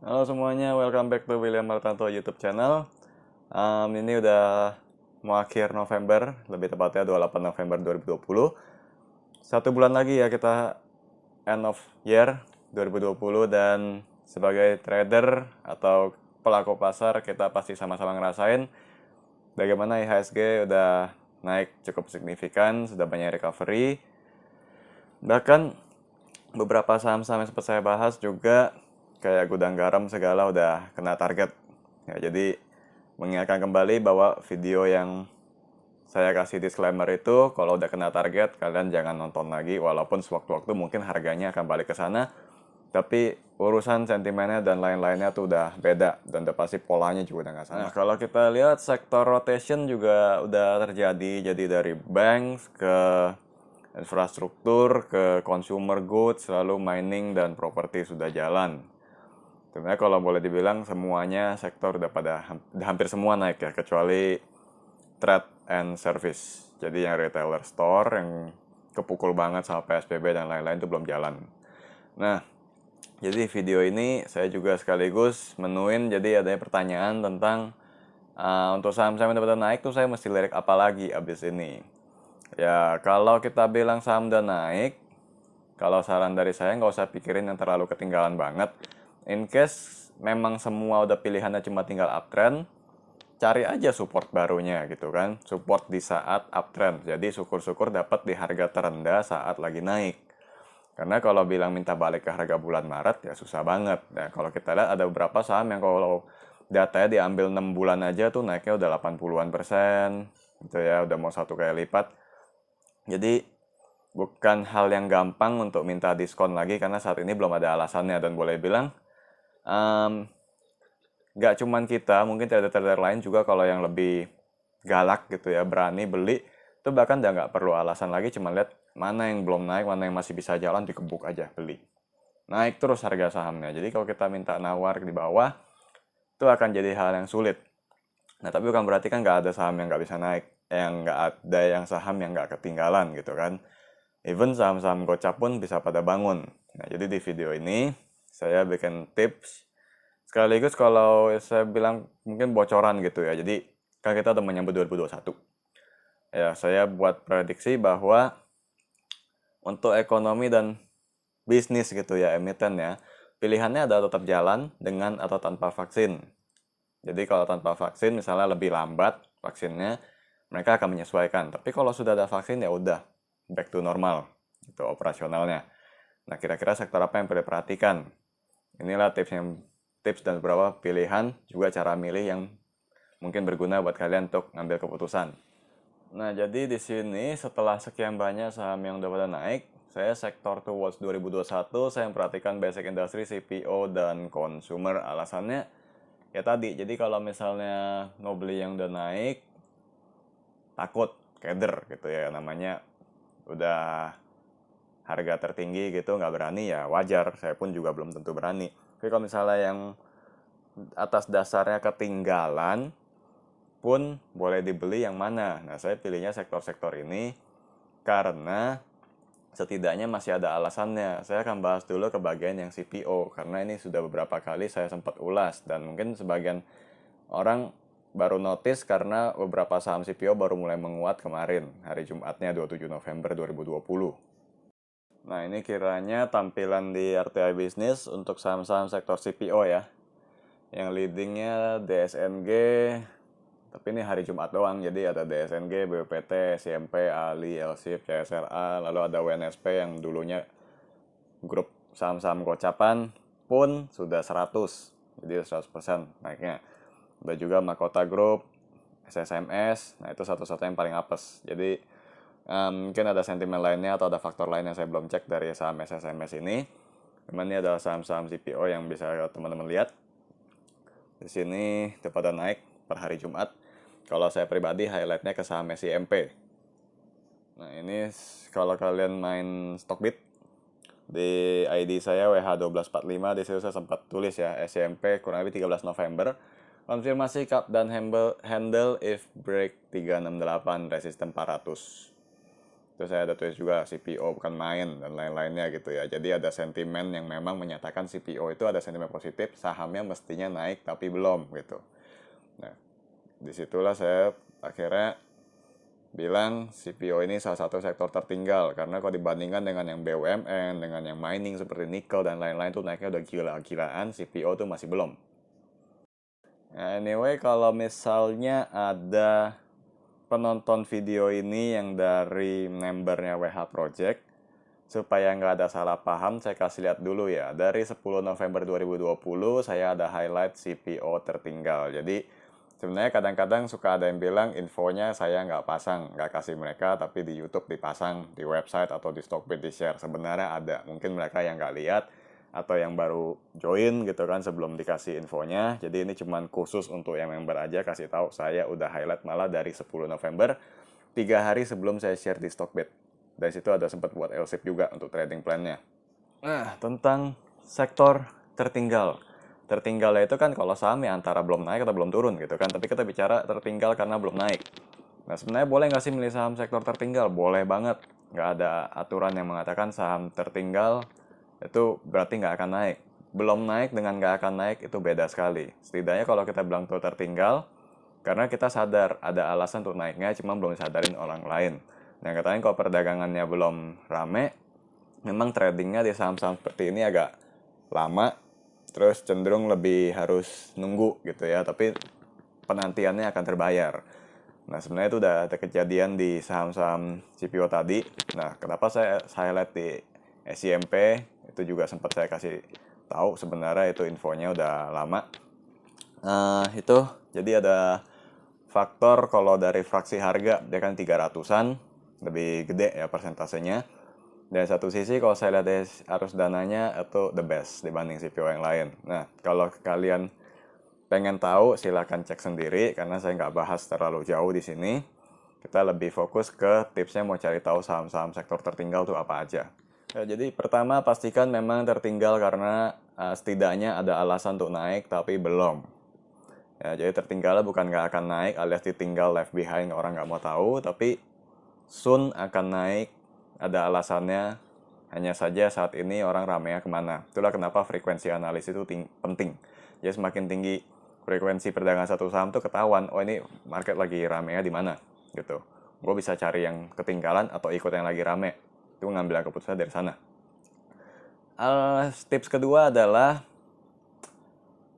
Halo semuanya, welcome back to William Martanto YouTube channel. Ini udah mau akhir November, lebih tepatnya 28 November 2020. Satu bulan lagi ya kita end of year 2020 dan sebagai trader atau pelaku pasar kita pasti sama-sama ngerasain bagaimana IHSG udah naik cukup signifikan, sudah banyak recovery. Bahkan beberapa saham-saham yang sempat saya bahas juga kayak gudang garam segala udah kena target. Ya, jadi mengingatkan kembali bahwa video yang saya kasih disclaimer itu kalau udah kena target kalian jangan nonton lagi walaupun sewaktu-waktu mungkin harganya akan balik ke sana. Tapi urusan sentimennya dan lain-lainnya tuh udah beda dan udah pasti polanya juga udah nggak sama. Nah, kalau kita lihat sektor rotation juga udah terjadi. Jadi dari banks ke infrastruktur ke consumer goods, lalu mining dan properti sudah jalan. Sebenarnya kalau boleh dibilang semuanya sektor udah hampir semua naik ya, kecuali trade and service. Jadi yang retailer store yang kepukul banget sama PSBB dan lain-lain itu belum jalan. Nah, jadi video ini saya juga sekaligus menuin jadi adanya pertanyaan tentang untuk saham-saham yang dapat naik tuh saya mesti lirik apa lagi abis ini. Ya, kalau kita bilang saham udah naik, kalau saran dari saya nggak usah pikirin yang terlalu ketinggalan banget. In case memang semua udah pilihannya cuma tinggal uptrend, cari aja support barunya gitu kan. Support di saat uptrend. Jadi syukur-syukur dapat di harga terendah saat lagi naik. Karena kalau bilang minta balik ke harga bulan Maret ya susah banget. Nah, kalau kita lihat ada beberapa saham yang kalau datanya diambil 6 bulan aja tuh naiknya udah 80-an%. Gitu ya, udah mau satu kali lipat. Jadi bukan hal yang gampang untuk minta diskon lagi karena saat ini belum ada alasannya dan boleh bilang nggak cuman kita, mungkin trader-trader lain juga kalau yang lebih galak gitu ya, berani beli, itu bahkan udah nggak perlu alasan lagi, cuma lihat mana yang belum naik, mana yang masih bisa jalan, dikebuk aja, beli. Naik terus harga sahamnya. Jadi kalau kita minta nawar di bawah, itu akan jadi hal yang sulit. Nah, tapi bukan berarti kan nggak ada saham yang nggak bisa naik, yang nggak ada yang saham yang nggak ketinggalan gitu kan. Even saham-saham gocap pun bisa pada bangun. Nah, jadi di video ini saya bikin tips sekaligus kalau saya bilang mungkin bocoran gitu ya. Jadi kan kita udah menyambut 2021. Ya, saya buat prediksi bahwa untuk ekonomi dan bisnis gitu ya emiten ya, pilihannya ada tetap jalan dengan atau tanpa vaksin. Jadi kalau tanpa vaksin misalnya lebih lambat vaksinnya, mereka akan menyesuaikan. Tapi kalau sudah ada vaksin ya udah back to normal itu operasionalnya. Nah, kira-kira sektor apa yang perlu diperhatikan? Inilah tips dan beberapa pilihan juga cara milih yang mungkin berguna buat kalian untuk ngambil keputusan. Nah, jadi di sini setelah sekian banyak saham yang udah pada naik, saya sektor towards 2021 saya memperhatikan basic industry, CPO dan consumer. Alasannya ya tadi, jadi kalau misalnya mau beli yang udah naik, takut keder gitu ya namanya udah harga tertinggi gitu nggak berani ya wajar, saya pun juga belum tentu berani. Tapi kalau misalnya yang atas dasarnya ketinggalan pun boleh dibeli yang mana. Nah, saya pilihnya sektor-sektor ini karena setidaknya masih ada alasannya. Saya akan bahas dulu ke bagian yang CPO karena ini sudah beberapa kali saya sempat ulas dan mungkin sebagian orang baru notice karena beberapa saham CPO baru mulai menguat kemarin, hari Jumatnya 27 November 2020. Nah, ini kiranya tampilan di RTI Bisnis untuk saham-saham sektor CPO ya. Yang leadingnya DSNG, tapi ini hari Jumat doang, jadi ada DSNG, BPT, SMP, Ali, LSIP, CSRA, lalu ada WNSP yang dulunya grup saham-saham gocapan pun sudah 100, jadi 100% naiknya. Ada juga Makota Group, SSMS, nah itu satu-satunya yang paling apes. Jadi mungkin ada sentimen lainnya atau ada faktor lain yang saya belum cek dari saham SSMS ini. Cuman ini adalah saham-saham CPO yang bisa teman-teman lihat. Di sini pada naik per hari Jumat. Kalau saya pribadi highlightnya ke saham SIMP. Nah, ini kalau kalian main Stockbit di ID saya WH1245, di situ saya sempat tulis ya SIMP kurang lebih 13 November. Konfirmasi cup dan handle if break 368 resisten 400. Terus saya ada tulis juga CPO bukan main dan lain-lainnya gitu ya. Jadi ada sentimen yang memang menyatakan CPO itu ada sentimen positif, sahamnya mestinya naik tapi belum gitu. Nah, disitulah saya akhirnya bilang CPO ini salah satu sektor tertinggal karena kalau dibandingkan dengan yang BUMN, dengan yang mining seperti nikel dan lain-lain tuh naiknya udah gila-gilaan, CPO tuh masih belum. Nah, anyway, kalau misalnya ada penonton video ini yang dari membernya WH Project, supaya nggak ada salah paham, saya kasih lihat dulu ya. Dari 10 November 2020, saya ada highlight CPO tertinggal. Jadi, sebenarnya kadang-kadang suka ada yang bilang infonya saya nggak pasang, nggak kasih mereka, tapi di YouTube dipasang, di website atau di Stockbit di-share. Sebenarnya ada. Mungkin mereka yang nggak lihat, atau yang baru join gitu kan sebelum dikasih infonya. Jadi ini cuman khusus untuk yang member aja, kasih tahu saya udah highlight malah dari 10 November 3 hari sebelum saya share di Stockbit. Dari situ ada sempat buat LSIP juga untuk trading plan-nya. Nah, tentang sektor tertinggal. Tertinggal itu kan kalau saham ya antara belum naik atau belum turun gitu kan. Tapi kita bicara tertinggal karena belum naik. Nah, sebenarnya boleh nggak sih milih saham sektor tertinggal? Boleh banget. Nggak ada aturan yang mengatakan saham tertinggal itu berarti nggak akan naik. Belum naik dengan nggak akan naik itu beda sekali. Setidaknya kalau kita bilang tuh tertinggal, karena kita sadar ada alasan untuk naiknya, cuma belum disadarin orang lain. Nah, katanya kalau perdagangannya belum rame, memang tradingnya di saham-saham seperti ini agak lama, terus cenderung lebih harus nunggu gitu ya, tapi penantiannya akan terbayar. Nah, sebenarnya itu udah ada kejadian di saham-saham CPO tadi. Nah, kenapa saya highlight di SIMP, itu juga sempat saya kasih tahu sebenarnya itu infonya udah lama. Itu jadi ada faktor kalau dari fraksi harga dia kan 300-an, lebih gede ya persentasenya. Dan satu sisi kalau saya lihat dari arus dananya itu the best dibanding CPO yang lain. Nah, kalau kalian pengen tahu silahkan cek sendiri karena saya nggak bahas terlalu jauh di sini. Kita lebih fokus ke tipsnya mau cari tahu saham-saham sektor tertinggal tuh apa aja. Ya, jadi pertama pastikan memang tertinggal karena setidaknya ada alasan untuk naik tapi belum. Ya, jadi tertinggalnya bukan nggak akan naik alias ditinggal left behind orang nggak mau tahu, tapi soon akan naik, ada alasannya. Hanya saja saat ini orang ramenya kemana. Itulah kenapa frekuensi analis itu penting. Jadi semakin tinggi frekuensi perdagangan satu saham tuh ketahuan, oh ini market lagi ramenya di mana gitu. Gue bisa cari yang ketinggalan atau ikut yang lagi rame. Itu ngambil keputusan dari sana. Tips kedua adalah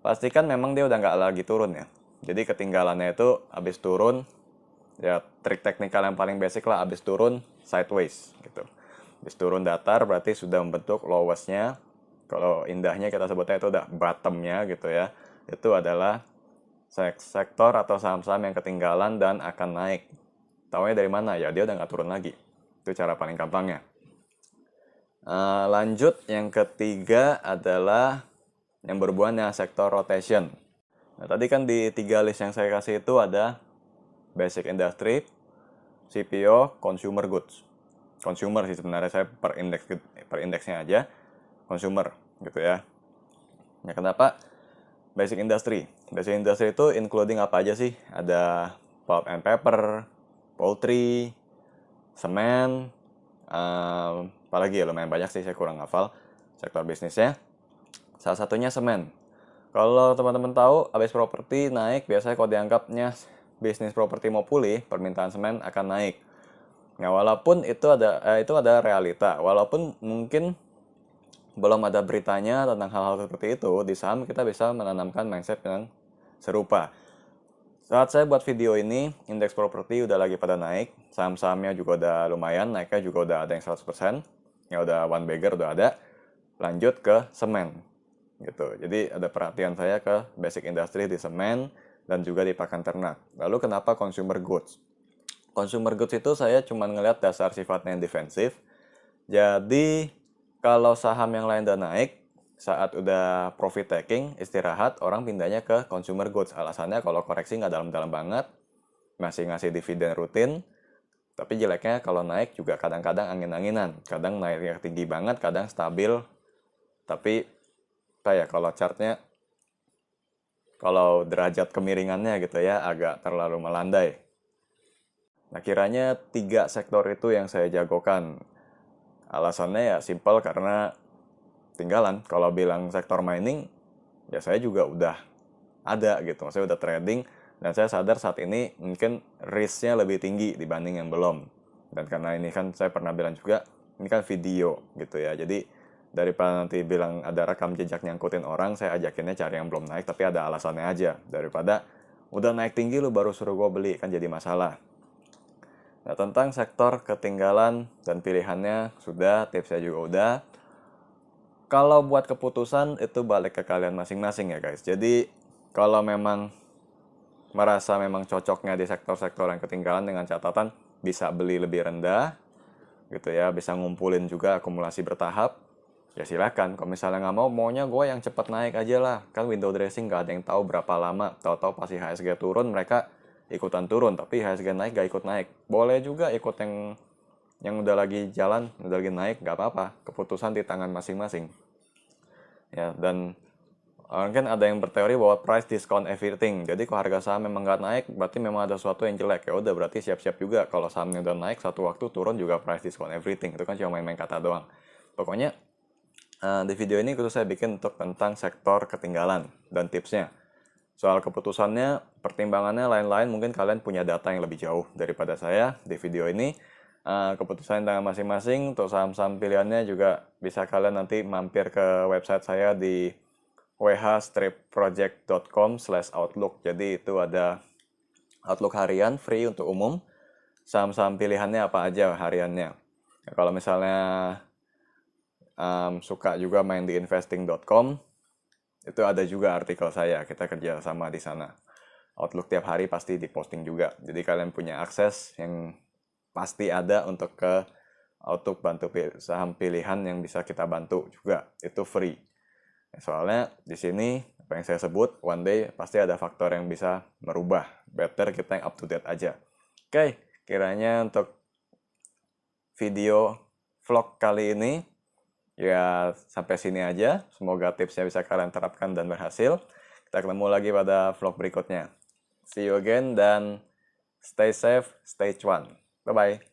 pastikan memang dia udah nggak lagi turun ya. Jadi ketinggalannya itu habis turun, ya trik teknikal yang paling basic lah, habis turun sideways gitu. Habis turun datar berarti sudah membentuk lowestnya. Kalau indahnya kita sebutnya itu udah bottomnya gitu ya. Itu adalah sektor atau saham-saham yang ketinggalan dan akan naik. Taunya dari mana? Ya dia udah nggak turun lagi. Itu cara paling gampangnya. Lanjut yang ketiga adalah yang berhubungan dengan sektor rotation. Nah, tadi kan di 3 list yang saya kasih itu ada basic industry, CPO, consumer goods. Consumer sih sebenarnya saya per indeksnya aja consumer gitu ya. Nah, kenapa basic industry? Basic industry itu including apa aja sih? Ada pulp and paper, poultry, semen, apalagi ya lumayan banyak sih, saya kurang hafal sektor bisnisnya. Salah satunya semen. Kalau teman-teman tahu, habis properti naik, biasanya kalau dianggapnya bisnis properti mau pulih, permintaan semen akan naik. Nah, walaupun itu ada realita, walaupun mungkin belum ada beritanya tentang hal-hal seperti itu, di saham kita bisa menanamkan mindset yang serupa. Saat saya buat video ini, indeks properti udah lagi pada naik, saham-sahamnya juga udah lumayan, naiknya juga udah ada yang 100%, yang udah one bagger udah ada, lanjut ke semen. Gitu. Jadi ada perhatian saya ke basic industry di semen dan juga di pakan ternak. Lalu kenapa consumer goods? Consumer goods itu saya cuma ngelihat dasar sifatnya yang defensif. Jadi kalau saham yang lain udah naik, saat udah profit taking, istirahat, orang pindahnya ke consumer goods. Alasannya kalau koreksi nggak dalam-dalam banget, masih ngasih dividen rutin, tapi jeleknya kalau naik juga kadang-kadang angin-anginan. Kadang naiknya tinggi banget, kadang stabil, tapi kalau chartnya, kalau derajat kemiringannya gitu ya agak terlalu melandai. Nah, kiranya 3 sektor itu yang saya jagokan. Alasannya ya simpel karena tinggalan. Kalau bilang sektor mining, ya saya juga udah ada gitu. Saya udah trading dan saya sadar saat ini mungkin risknya lebih tinggi dibanding yang belum. Dan karena ini kan saya pernah bilang juga, ini kan video gitu ya. Jadi daripada nanti bilang ada rekam jejak nyangkutin orang, saya ajakinnya cari yang belum naik tapi ada alasannya aja. Daripada udah naik tinggi lu baru suruh gue beli, kan jadi masalah. Nah, tentang sektor ketinggalan dan pilihannya sudah, tipsnya juga udah. Kalau buat keputusan itu balik ke kalian masing-masing ya guys. Jadi kalau memang merasa memang cocoknya di sektor-sektor yang ketinggalan dengan catatan bisa beli lebih rendah gitu ya, bisa ngumpulin juga akumulasi bertahap, ya silakan. Kalau misalnya nggak mau, maunya gue yang cepat naik aja lah. Kan window dressing nggak ada yang tahu berapa lama. Tahu-tahu pasti IHSG turun, mereka ikutan turun. Tapi IHSG naik gak ikut naik. Boleh juga ikut yang udah lagi jalan, udah lagi naik, nggak apa-apa. Keputusan di tangan masing-masing. Ya, dan kan ada yang berteori bahwa price discount everything. Jadi kalau harga saham memang nggak naik, berarti memang ada sesuatu yang jelek. Ya udah, berarti siap-siap juga kalau sahamnya udah naik satu waktu turun juga price discount everything. Itu kan cuma main-main kata doang. Pokoknya di video ini itu saya bikin untuk tentang sektor ketinggalan dan tipsnya. Soal keputusannya, pertimbangannya lain-lain, mungkin kalian punya data yang lebih jauh daripada saya di video ini. Keputusan tangan masing-masing, untuk saham-saham pilihannya juga bisa kalian nanti mampir ke website saya di wh-project.com/outlook. Jadi itu ada outlook harian free untuk umum. Saham-saham pilihannya apa aja hariannya. Ya, kalau misalnya suka juga main di investing.com, itu ada juga artikel saya. Kita kerja sama di sana. Outlook tiap hari pasti diposting juga. Jadi kalian punya akses yang pasti ada untuk ke Outlook bantu saham pilihan yang bisa kita bantu juga. Itu free. Soalnya di sini apa yang saya sebut, one day pasti ada faktor yang bisa merubah. Better kita yang up to date aja. Oke, kiranya untuk video vlog kali ini ya sampai sini aja. Semoga tipsnya bisa kalian terapkan dan berhasil. Kita ketemu lagi pada vlog berikutnya. See you again dan stay safe, stay cuan. Bye-bye.